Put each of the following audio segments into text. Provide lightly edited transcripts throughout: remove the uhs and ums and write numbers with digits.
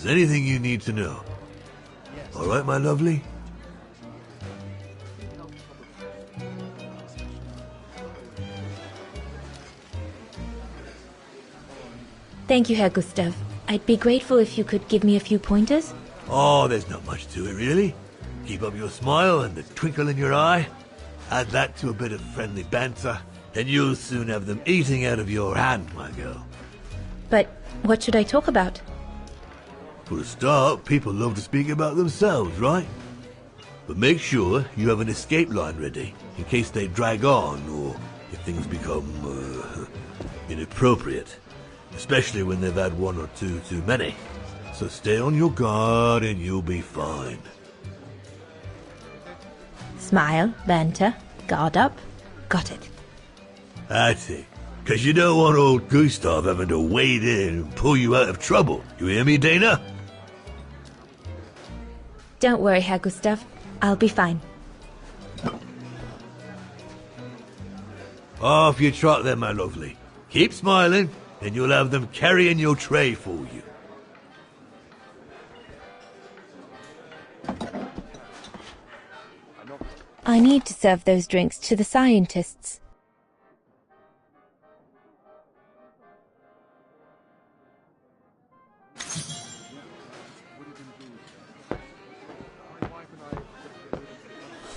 there's anything you need to know. All right, my lovely? Thank you, Herr Gustav. I'd be grateful if you could give me a few pointers. Oh, there's not much to it, really. Keep up your smile and the twinkle in your eye. Add that to a bit of friendly banter, and you'll soon have them eating out of your hand, my girl. But what should I talk about? For a start, people love to speak about themselves, right? But make sure you have an escape line ready, in case they drag on, or if things become, inappropriate. Especially when they've had one or two too many. So stay on your guard and you'll be fine. Smile, banter, guard up. Got it. That's it. 'Cause you don't want old Gustav having to wade in and pull you out of trouble. You hear me, Dana? Don't worry, Herr Gustav. I'll be fine. Off you trot then, my lovely. Keep smiling, and you'll have them carrying your tray for you. I need to serve those drinks to the scientists.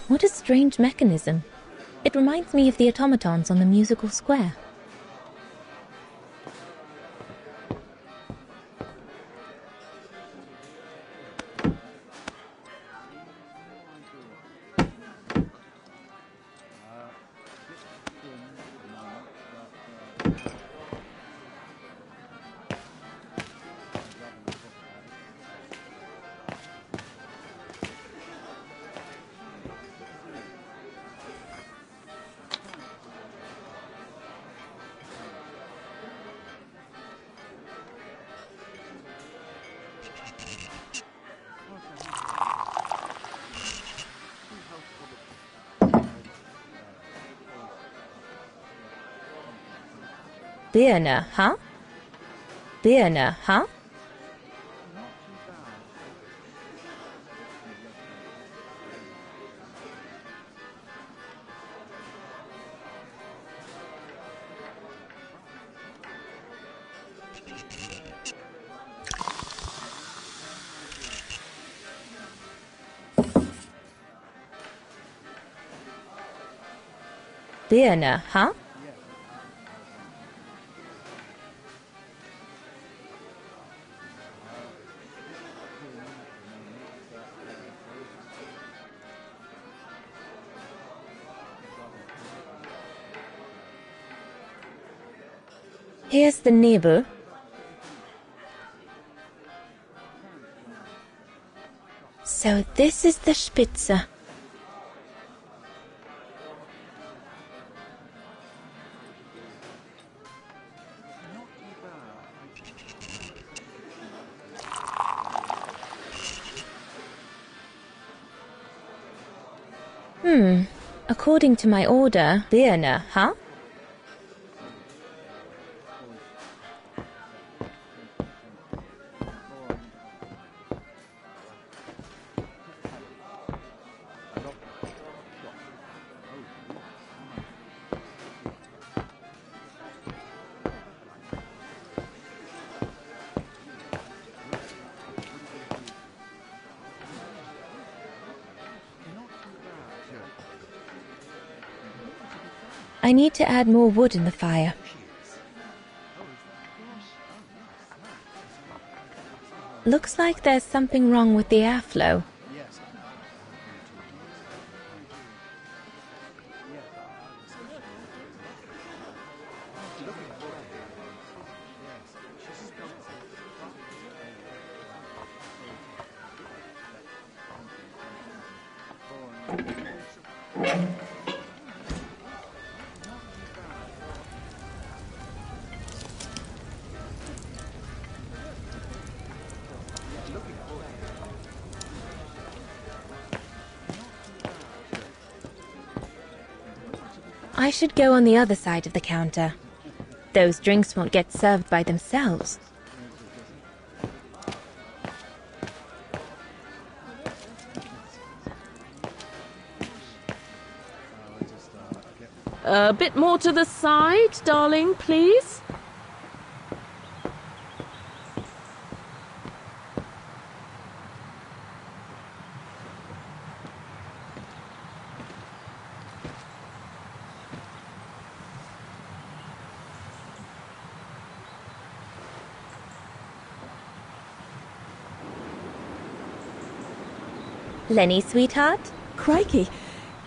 What a strange mechanism. It reminds me of the automatons on the musical square. Birne, huh? Birne, huh? Birne, huh? Here's the Nebel. So this is the Spitze. According to my order, Birne, huh? I need to add more wood in the fire. Looks like there's something wrong with the airflow. I should go on the other side of the counter. Those drinks won't get served by themselves. A bit more to the side, darling, please. Lenny, sweetheart, Crikey,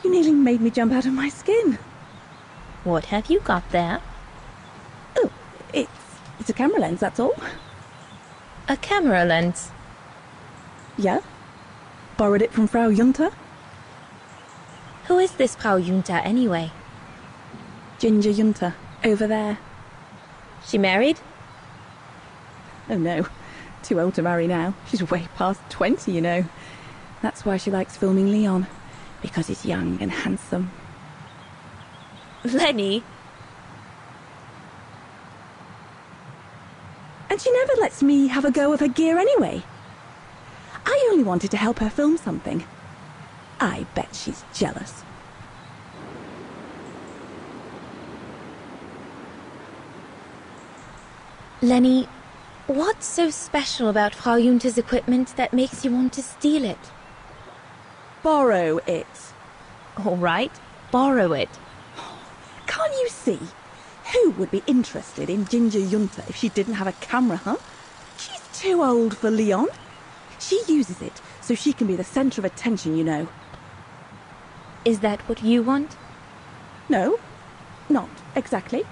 you nearly made me jump out of my skin. what have you got there? Oh, it's a camera lens, that's all. A camera lens. Yeah? Borrowed it from Frau Junta? Who is this Frau Junta anyway? Ginger Junta, over there. She married? Oh no, too old to marry now. She's way past 20, you know. That's why she likes filming Leon, because he's young and handsome. Lenny? And she never lets me have a go of her gear anyway. I only wanted to help her film something. I bet she's jealous. Lenny, what's so special about Frau Junta's equipment that makes you want to steal it? Borrow it. All right, borrow it. Can't you see? Who would be interested in Ginger Junta if she didn't have a camera, huh? She's too old for Leon. She uses it so she can be the centre of attention, you know. Is that what you want? No, not exactly.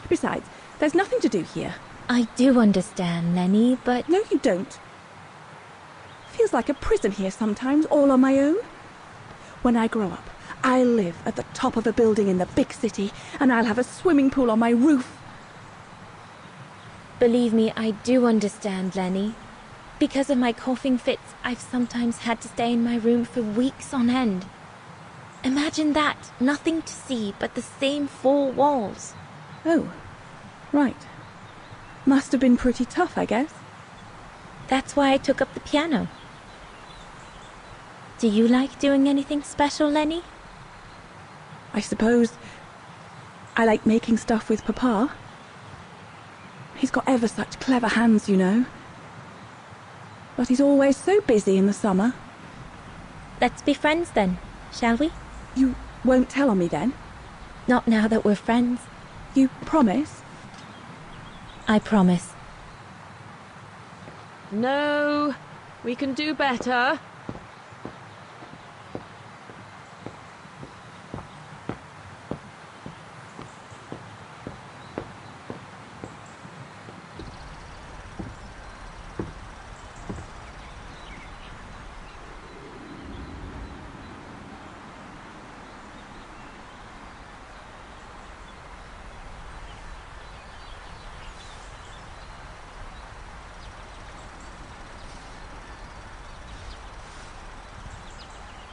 Besides, there's nothing to do here. I do understand, Lenny, but... No, you don't. Feels like a prison here sometimes, all on my own. When I grow up, I'll live at the top of a building in the big city, and I'll have a swimming pool on my roof. Believe me, I do understand, Lenny. Because of my coughing fits, I've sometimes had to stay in my room for weeks on end. Imagine that, nothing to see but the same four walls. Oh, right. Must have been pretty tough, I guess. That's why I took up the piano. Do you like doing anything special, Lenny? I suppose I like making stuff with Papa. He's got ever such clever hands, you know. But he's always so busy in the summer. Let's be friends then, shall we? You won't tell on me then? Not now that we're friends. You promise? I promise. No, we can do better.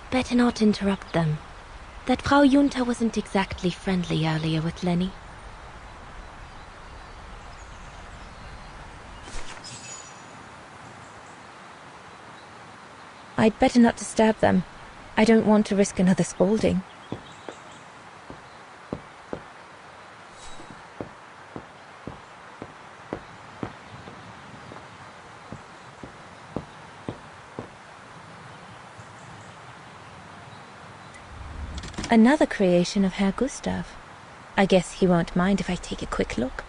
Better not interrupt them. That Frau Junta wasn't exactly friendly earlier with Lenny. I'd better not disturb them. I don't want to risk another scolding. Another creation of Herr Gustav. I guess he won't mind if I take a quick look.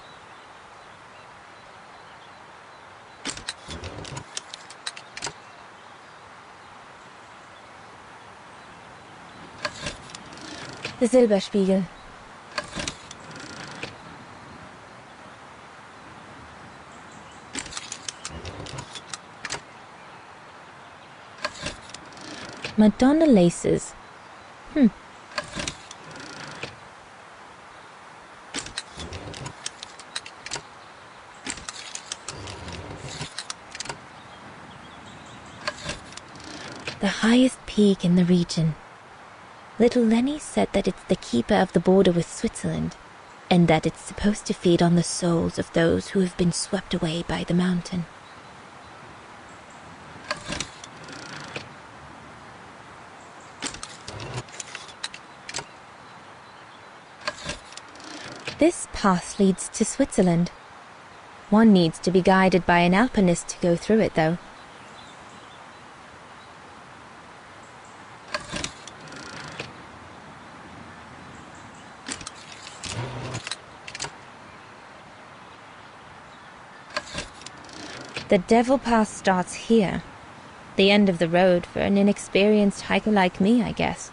The Silberspiegel. Madonna laces. The highest peak in the region. Little Lenny said that it's the keeper of the border with Switzerland, and that it's supposed to feed on the souls of those who have been swept away by the mountain. This path leads to Switzerland. One needs to be guided by an alpinist to go through it, though. The Devil Pass starts here. The end of the road for an inexperienced hiker like me, I guess.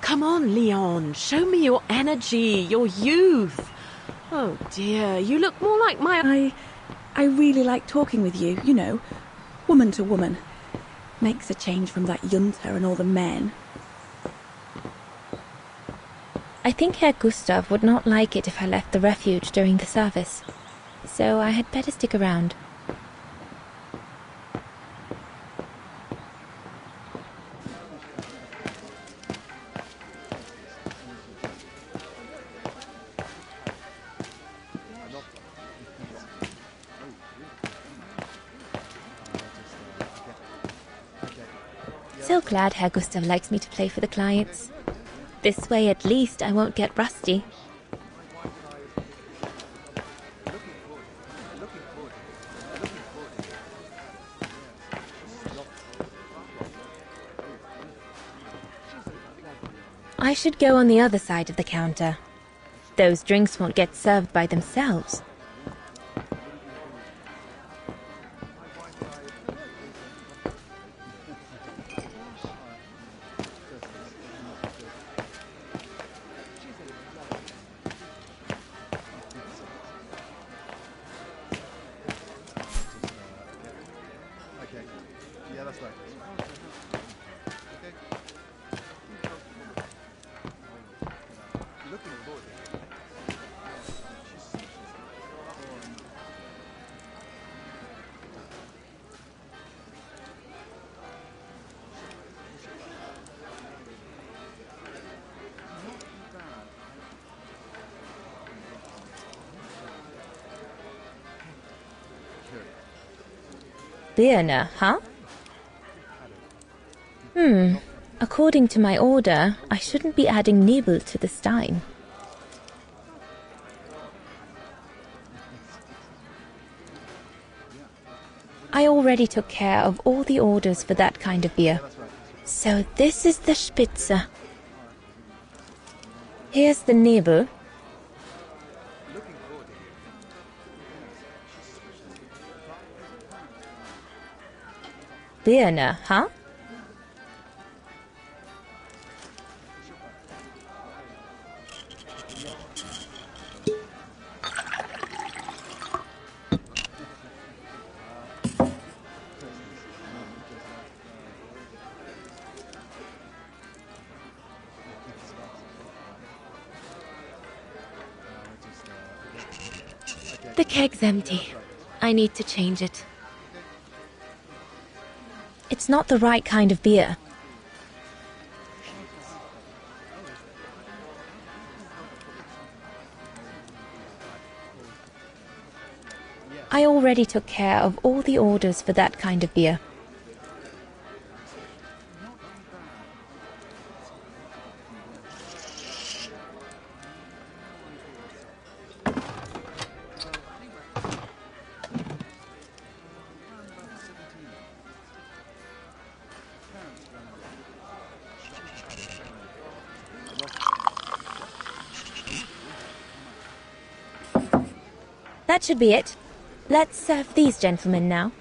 Come on, Leon. Show me your energy, your youth. Oh dear, you look more like my... I really like talking with you, you know, woman to woman. Makes a change from that Junta and all the men. I think Herr Gustav would not like it if I left the refuge during the service, so I had better stick around. So glad Herr Gustav likes me to play for the clients. This way at least I won't get rusty. I should go on the other side of the counter. Those drinks won't get served by themselves. Birne, huh? According to my order, I shouldn't be adding Nebel to the stein. I already took care of all the orders for that kind of beer. So this is the Spitze. Here's the Nebel. Birne, huh? The keg's empty. I need to change it. It's not the right kind of beer. I already took care of all the orders for that kind of beer. That should be it. Let's serve these gentlemen now.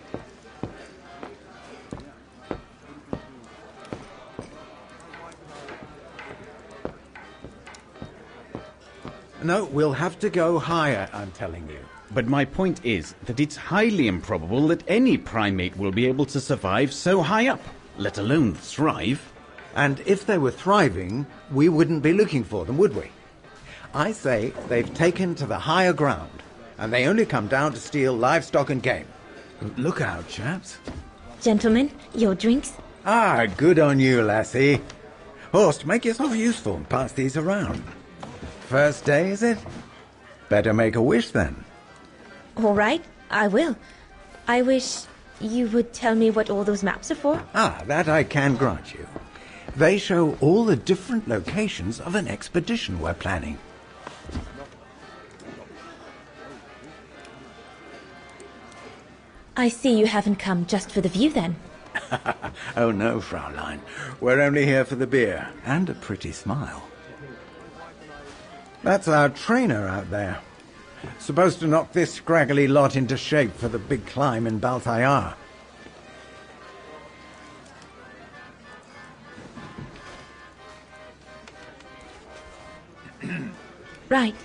No, we'll have to go higher, I'm telling you. But my point is that it's highly improbable that any primate will be able to survive so high up, let alone thrive. And if they were thriving, we wouldn't be looking for them, would we? I say they've taken to the higher ground, and they only come down to steal livestock and game. Look out, chaps. Gentlemen, your drinks? Ah, good on you, lassie. Horst, make yourself useful and pass these around. First day, is it? Better make a wish, then. All right, I will. I wish you would tell me what all those maps are for. Ah, that I can grant you. They show all the different locations of an expedition we're planning. I see you haven't come just for the view, then. Oh no, Fraulein. We're only here for the beer and a pretty smile. That's our trainer out there. Supposed to knock this scraggly lot into shape for the big climb in Baltayar. Right.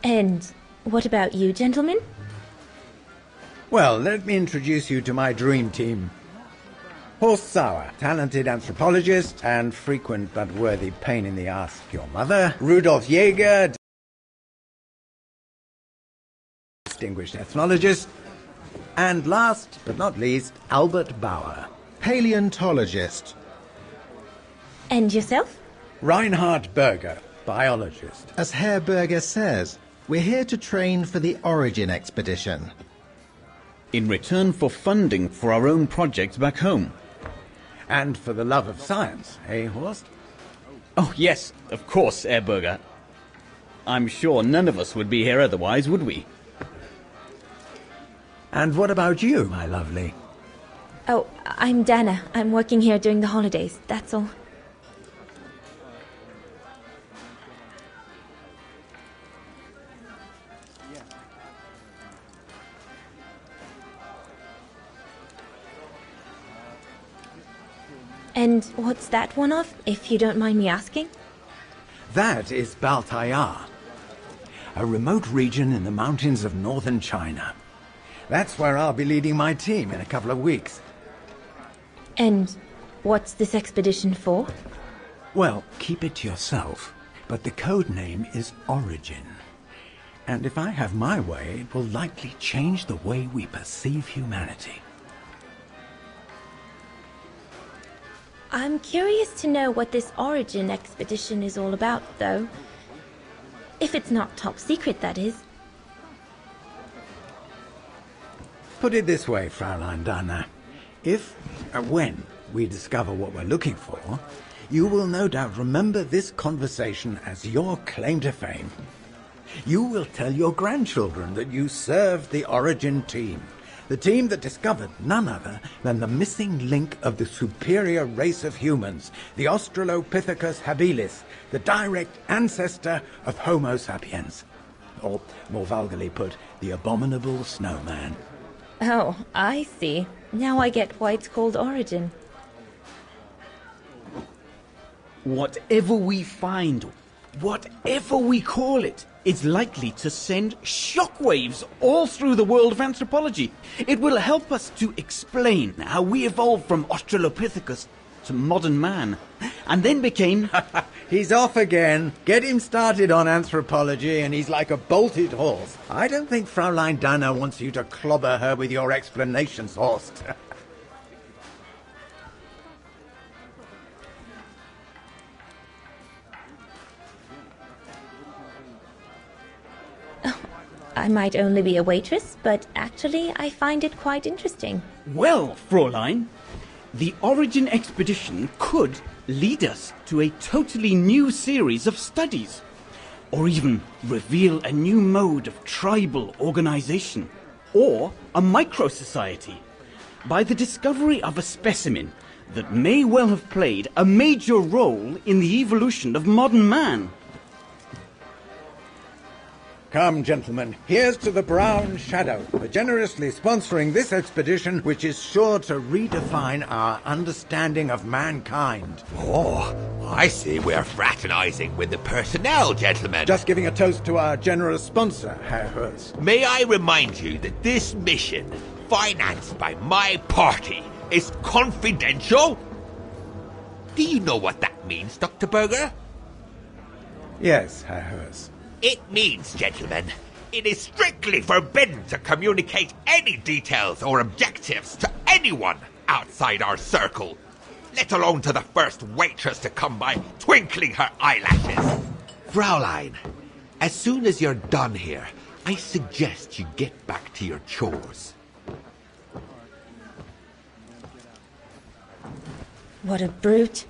And what about you, gentlemen? Well, let me introduce you to my dream team. Horst Sauer, talented anthropologist and frequent but worthy pain in the ass to your mother. Rudolf Jäger, distinguished ethnologist. And last but not least, Albert Bauer, paleontologist. And yourself? Reinhard Berger, biologist. As Herr Berger says, we're here to train for the Origin expedition. In return for funding for our own projects back home. And for the love of science, eh, Horst? Oh, yes, of course, Herr Berger. I'm sure none of us would be here otherwise, would we? And what about you, my lovely? Oh, I'm Dana. I'm working here during the holidays, that's all. And what's that one of, if you don't mind me asking? That is Baltayar, a remote region in the mountains of northern China. That's where I'll be leading my team in a couple of weeks. And what's this expedition for? Well, keep it to yourself, but the code name is Origin. And if I have my way, it will likely change the way we perceive humanity. I'm curious to know what this Origin expedition is all about, though. If it's not top secret, that is. Put it this way, Fraulein Dana. When we discover what we're looking for, you will no doubt remember this conversation as your claim to fame. You will tell your grandchildren that you served the Origin team, the team that discovered none other than the missing link of the superior race of humans, the Australopithecus habilis, the direct ancestor of Homo sapiens. Or, more vulgarly put, the abominable snowman. Oh, I see. Now I get why it's called Origin. Whatever we find, whatever we call it, is likely to send shockwaves all through the world of anthropology. It will help us to explain how we evolved from Australopithecus to modern man, and then became... He's off again. Get him started on anthropology and he's like a bolted horse. I don't think Fraulein Dana wants you to clobber her with your explanations, Horst. I might only be a waitress, but actually I find it quite interesting. Well, Fräulein, the Origin expedition could lead us to a totally new series of studies, or even reveal a new mode of tribal organization, or a micro-society, by the discovery of a specimen that may well have played a major role in the evolution of modern man. Come, gentlemen, here's to the Brown Shadow for generously sponsoring this expedition, which is sure to redefine our understanding of mankind. Oh, I see we're fraternizing with the personnel, gentlemen. Just giving a toast to our generous sponsor, Herr Hertz. May I remind you that this mission, financed by my party, is confidential? Do you know what that means, Dr. Berger? Yes, Herr Hertz. It means, gentlemen, it is strictly forbidden to communicate any details or objectives to anyone outside our circle, let alone to the first waitress to come by twinkling her eyelashes. Fraulein, as soon as you're done here, I suggest you get back to your chores. What a brute.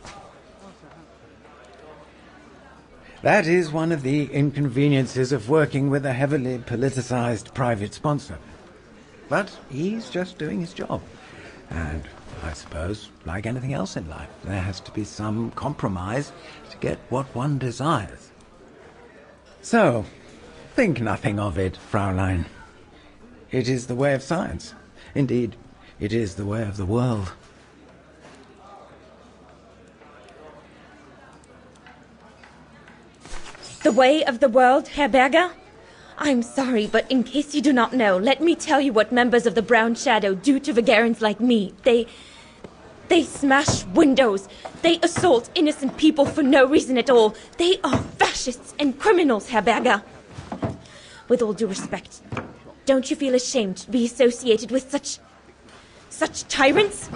That is one of the inconveniences of working with a heavily politicized private sponsor. But he's just doing his job. And I suppose, like anything else in life, there has to be some compromise to get what one desires. So, think nothing of it, Fraulein. It is the way of science. Indeed, it is the way of the world. The way of the world, Herr Berger? I'm sorry, but in case you do not know, let me tell you what members of the Brown Shadow do to Vagarans like me. They smash windows. They assault innocent people for no reason at all. They are fascists and criminals, Herr Berger. With all due respect, don't you feel ashamed to be associated with such tyrants?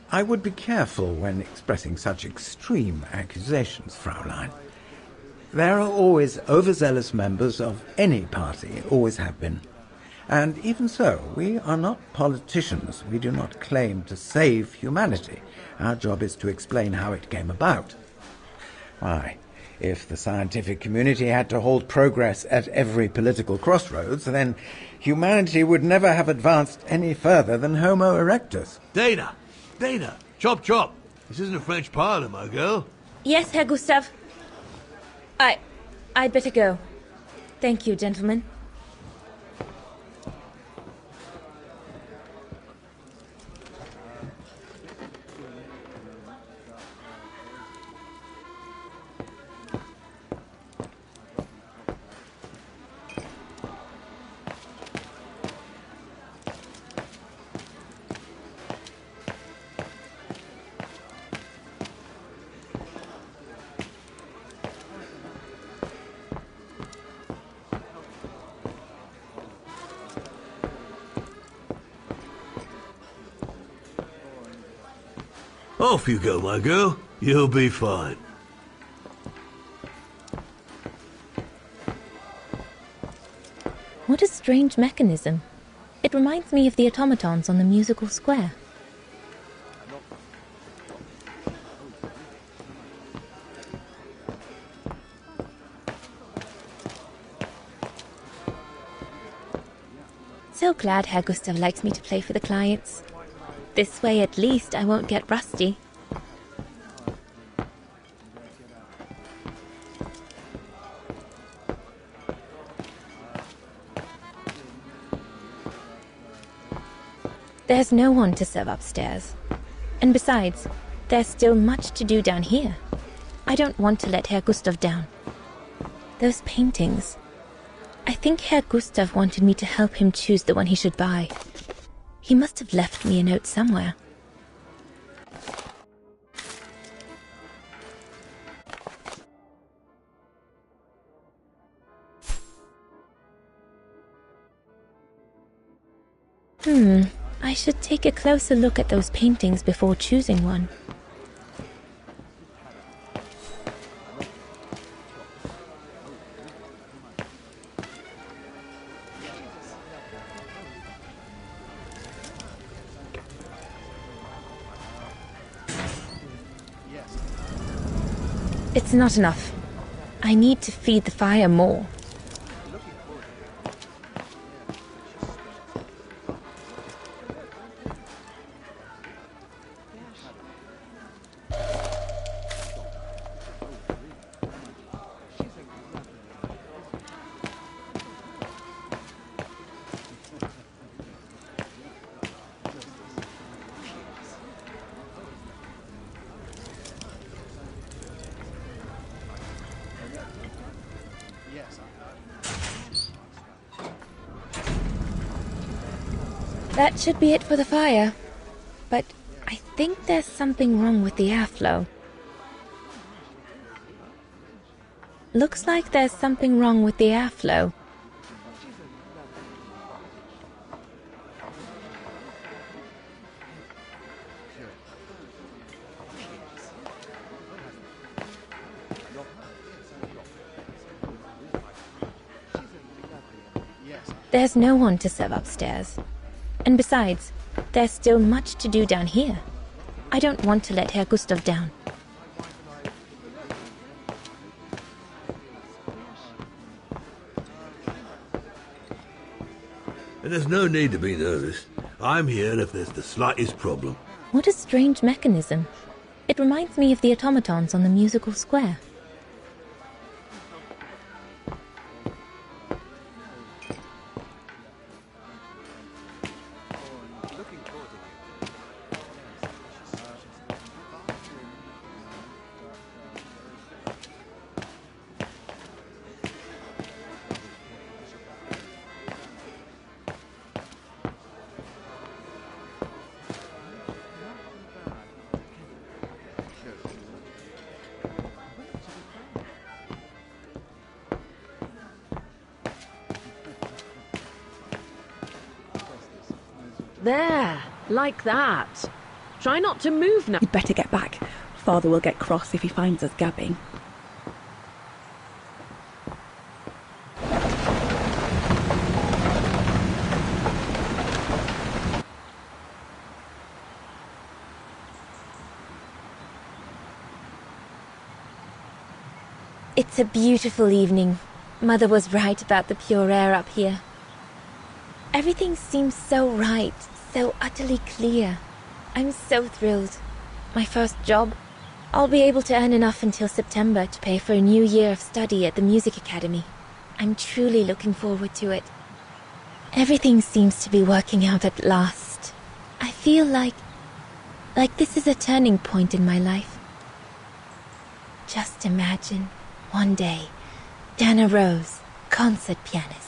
I would be careful when expressing such extreme accusations, Fraulein. There are always overzealous members of any party, always have been. And even so, we are not politicians. We do not claim to save humanity. Our job is to explain how it came about. Why, if the scientific community had to halt progress at every political crossroads, then humanity would never have advanced any further than Homo erectus. Dana, chop chop. This isn't a French parlor, my girl. Yes, Herr Gustav. I'd better go. Thank you, gentlemen. Off you go, my girl. You'll be fine. What a strange mechanism. It reminds me of the automatons on the musical square. So glad Herr Gustav likes me to play for the clients. This way, at least, I won't get rusty. There's no one to serve upstairs. And besides, there's still much to do down here. I don't want to let Herr Gustav down. Those paintings. I think Herr Gustav wanted me to help him choose the one he should buy. He must have left me a note somewhere. I should take a closer look at those paintings before choosing one. It's not enough. I need to feed the fire more. That should be it for the fire. But I think there's something wrong with the airflow. Looks like there's something wrong with the airflow. There's no one to serve upstairs. And besides, there's still much to do down here. I don't want to let Herr Gustav down. And there's no need to be nervous. I'm here if there's the slightest problem. What a strange mechanism. It reminds me of the automatons on the musical square. There, like that. Try not to move now. You'd better get back. Father will get cross if he finds us gabbing. It's a beautiful evening. Mother was right about the pure air up here. Everything seems so right, so utterly clear. I'm so thrilled. My first job. I'll be able to earn enough until September to pay for a new year of study at the music academy. I'm truly looking forward to it. Everything seems to be working out at last. I feel like this is a turning point in my life. Just imagine, one day, Dana Rose, concert pianist.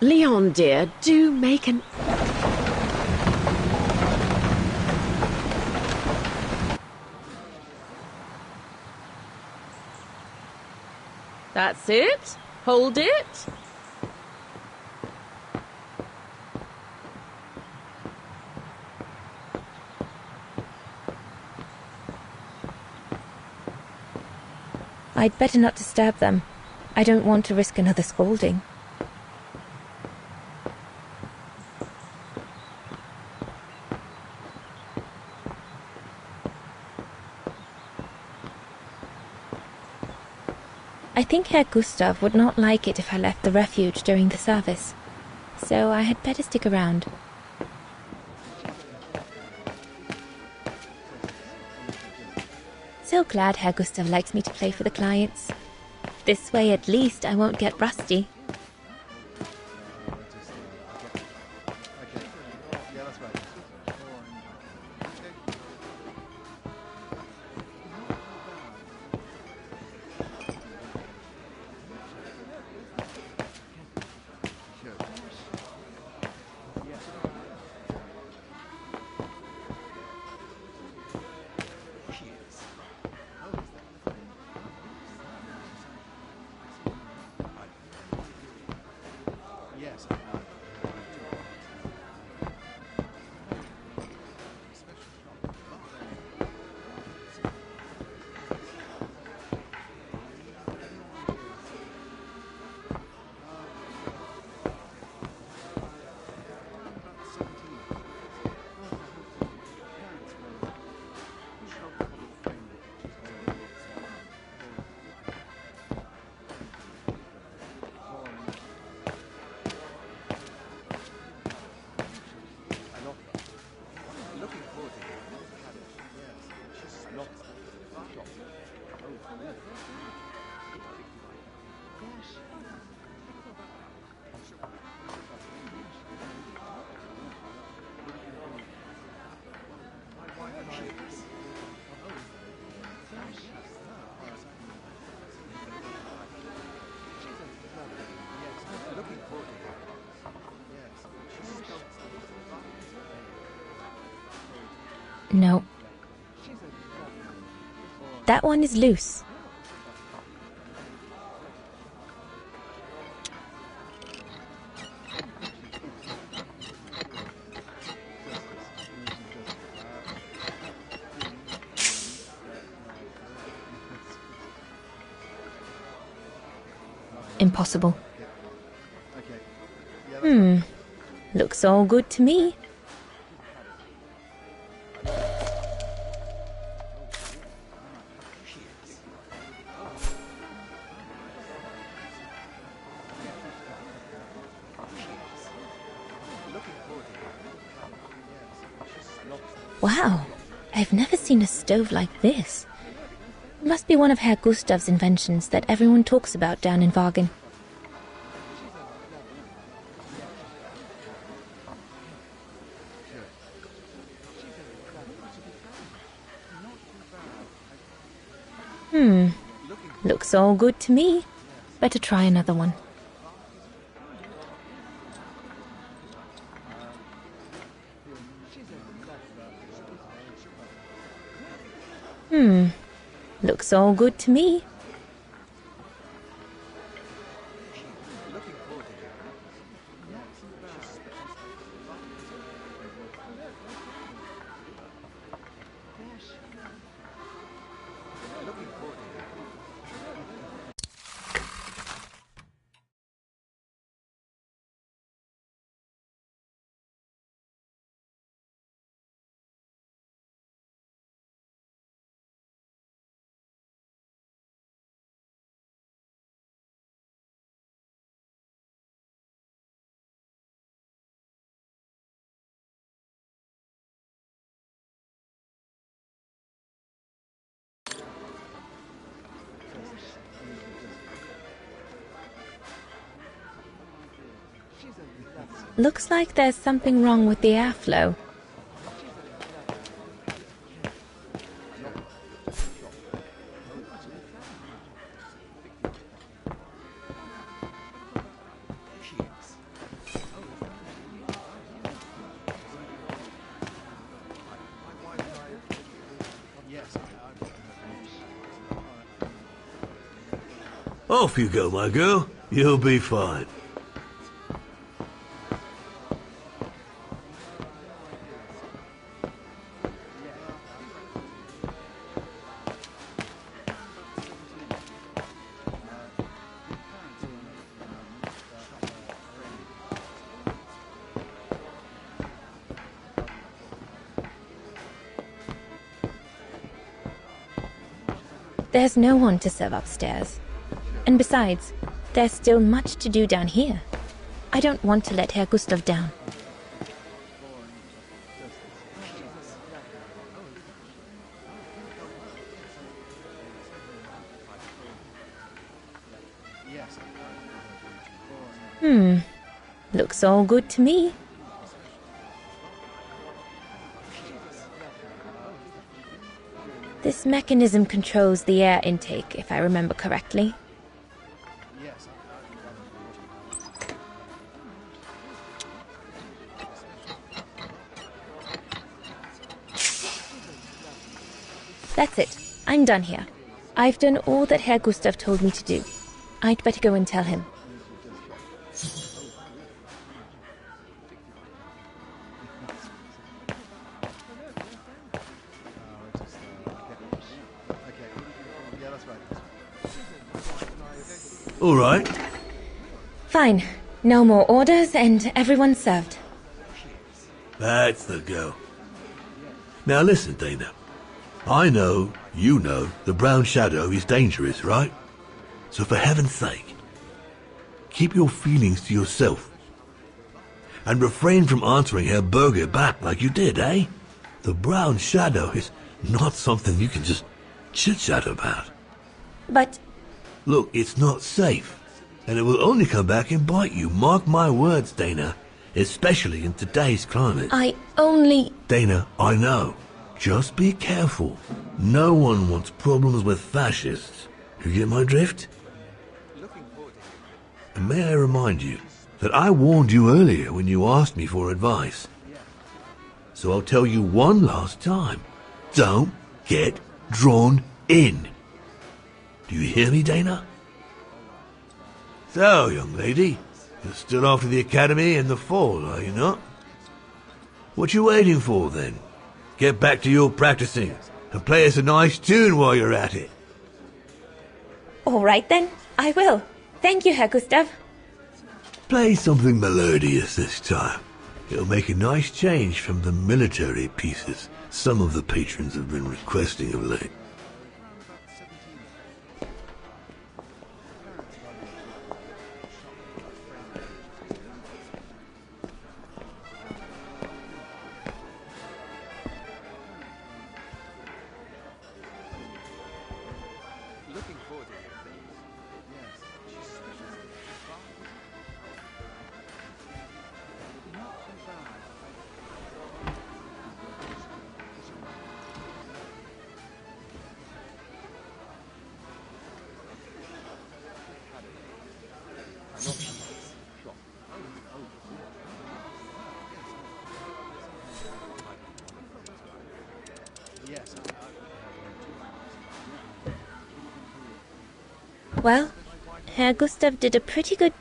Leon, dear, do make an... That's it. Hold it. I'd better not disturb them. I don't want to risk another scolding. I think Herr Gustav would not like it if I left the refuge during the service, so I had better stick around. So glad Herr Gustav likes me to play for the clients. This way at least I won't get rusty. No. That one is loose. Impossible. Looks all good to me. Wow, I've never seen a stove like this. It must be one of Herr Gustav's inventions that everyone talks about down in Wagen. Looks all good to me. Better try another one. Looks all good to me. Looks like there's something wrong with the airflow. Off you go, my girl. You'll be fine. There's no one to serve upstairs. And besides, there's still much to do down here. I don't want to let Herr Gustav down. Looks all good to me. This mechanism controls the air intake, if I remember correctly. That's it. I'm done here. I've done all that Herr Gustav told me to do. I'd better go and tell him. All right. Fine. No more orders and everyone's served. That's the go. Now listen, Dana. I know, you know, the brown shadow is dangerous, right? So for heaven's sake, keep your feelings to yourself. And refrain from answering Herr Berger back like you did, eh? The brown shadow is not something you can just chit-chat about. But Look, it's not safe, and it will only come back and bite you. Mark my words, Dana, especially in today's climate. I only... Dana, I know. Just be careful. No one wants problems with fascists. You get my drift? And may I remind you that I warned you earlier when you asked me for advice. So I'll tell you one last time. Don't get drawn in. Do you hear me, Dana? So, young lady, you're still off to the academy in the fall, are you not? What you waiting for, then? Get back to your practicing and play us a nice tune while you're at it. All right, then. I will. Thank you, Herr Gustav. Play something melodious this time. It'll make a nice change from the military pieces some of the patrons have been requesting of late. Well, Herr Gustav did a pretty good...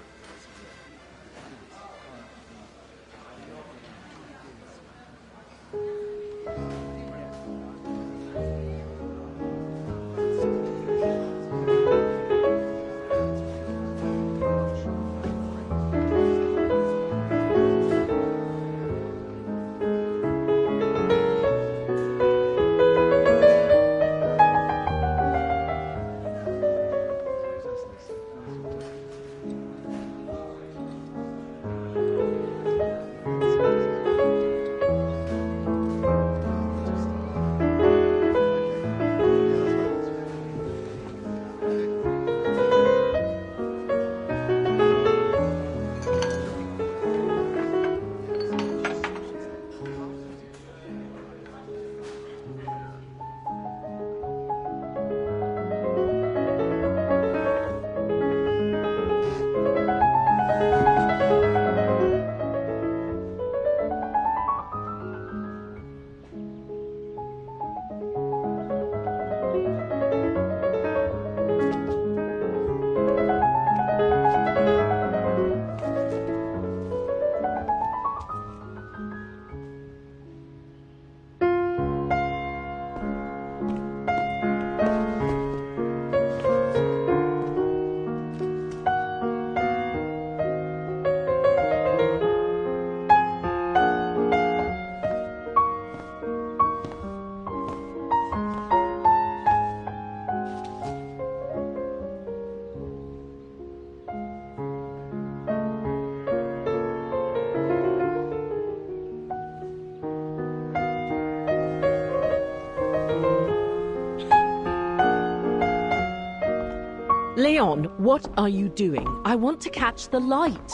Leon, what are you doing? I want to catch the light.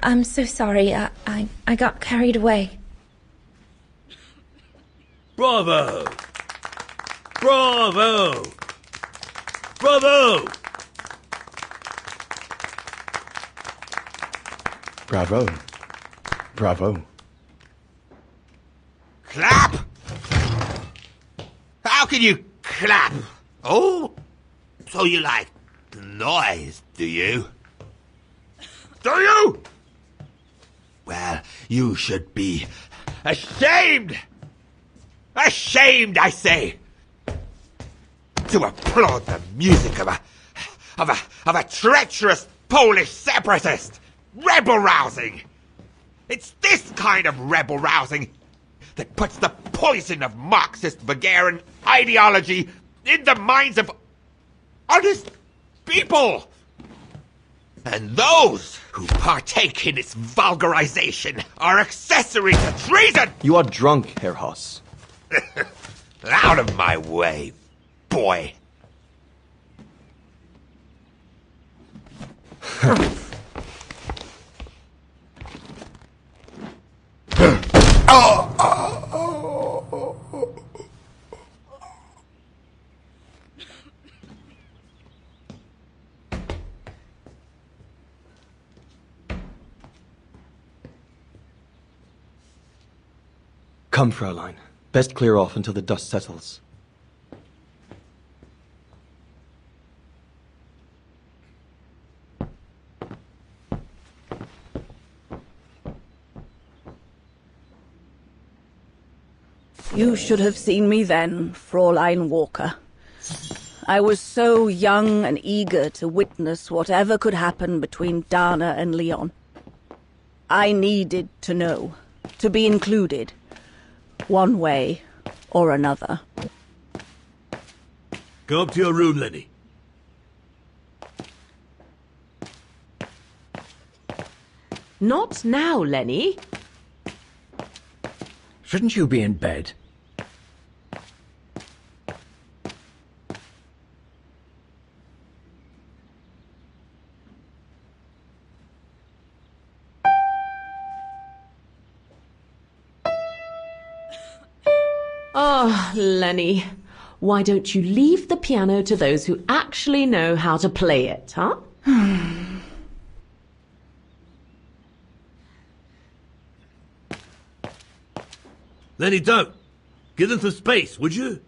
I'm so sorry. I got carried away. Bravo! Bravo! Bravo! Bravo. Bravo. Clap! How can you clap? Oh, so you like the noise, do you? Do you? Well, you should be ashamed! Ashamed, I say! To applaud the music of a treacherous Polish separatist! Rebel rousing! It's this kind of rebel rousing that puts the poison of Marxist Bulgarian ideology in the minds of honest people! And those who partake in its vulgarization are accessory to treason! You are drunk, Herr Haas. Out of my way, boy. Come, Fraulein. Best clear off until the dust settles. You should have seen me then, Fräulein Walker. I was so young and eager to witness whatever could happen between Dana and Leon. I needed to know, to be included, one way or another. Go up to your room, Lenny. Not now, Lenny. Shouldn't you be in bed? Oh, Lenny. Why don't you leave the piano to those who actually know how to play it, huh? Lenny, don't. Give them some space, would you?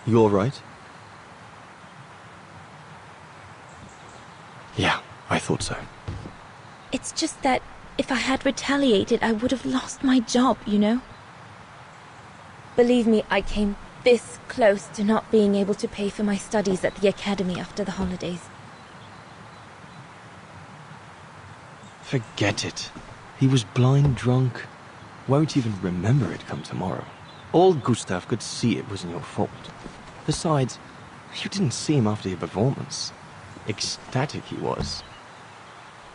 You all right? Yeah, I thought so. It's just that if I had retaliated, I would have lost my job, you know? Believe me, I came this close to not being able to pay for my studies at the academy after the holidays. Forget it. He was blind drunk. Won't even remember it come tomorrow. All Gustav could see it wasn't your fault. Besides, you didn't see him after your performance. Ecstatic he was.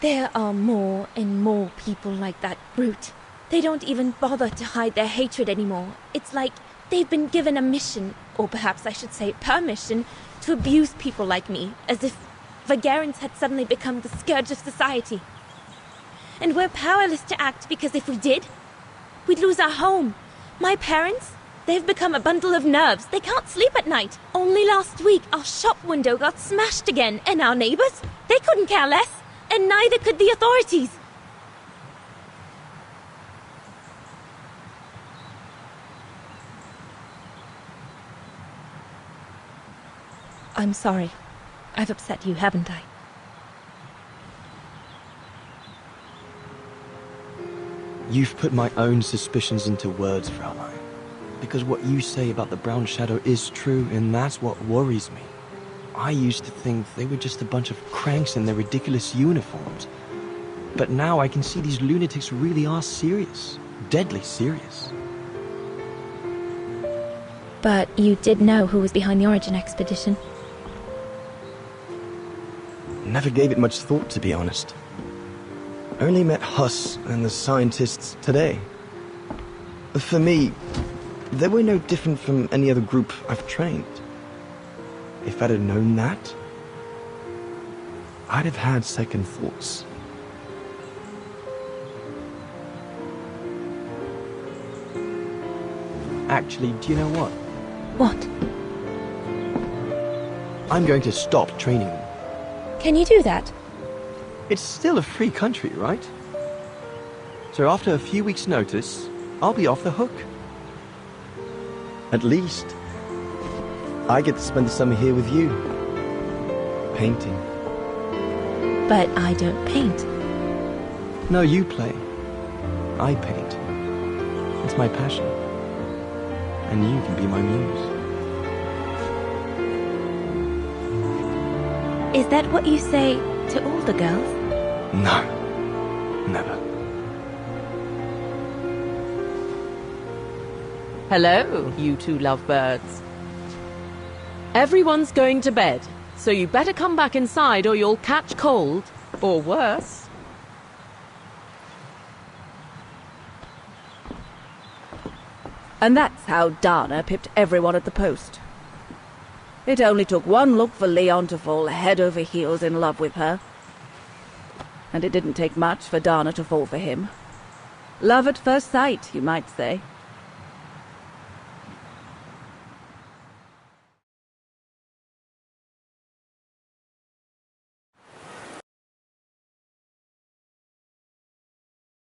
There are more and more people like that brute. They don't even bother to hide their hatred anymore. It's like they've been given a mission, or perhaps I should say permission, to abuse people like me, as if Vagarans had suddenly become the scourge of society. And we're powerless to act because if we did, we'd lose our home. My parents, they've become a bundle of nerves. They can't sleep at night. Only last week, our shop window got smashed again, and our neighbors, they couldn't care less, and neither could the authorities. I'm sorry. I've upset you, haven't I? You've put my own suspicions into words, Fraulein. Because what you say about the Brown Shadow is true, and that's what worries me. I used to think they were just a bunch of cranks in their ridiculous uniforms. But now I can see these lunatics really are serious. Deadly serious. But you did know who was behind the Origin expedition? Never gave it much thought, to be honest. Only met Huss and the scientists today. For me, they were no different from any other group I've trained. If I'd have known that, I'd have had second thoughts. Actually, do you know what? What? I'm going to stop training them. Can you do that? It's still a free country, right? So after a few weeks' notice, I'll be off the hook. At least, I get to spend the summer here with you. Painting. But I don't paint. No, you play. I paint. It's my passion. And you can be my muse. Is that what you say to all the girls? No. Never. Hello, you two lovebirds. Everyone's going to bed, so you better come back inside or you'll catch cold, or worse. And that's how Dana pipped everyone at the post. It only took one look for Leon to fall head over heels in love with her. And it didn't take much for Dana to fall for him. Love at first sight, you might say.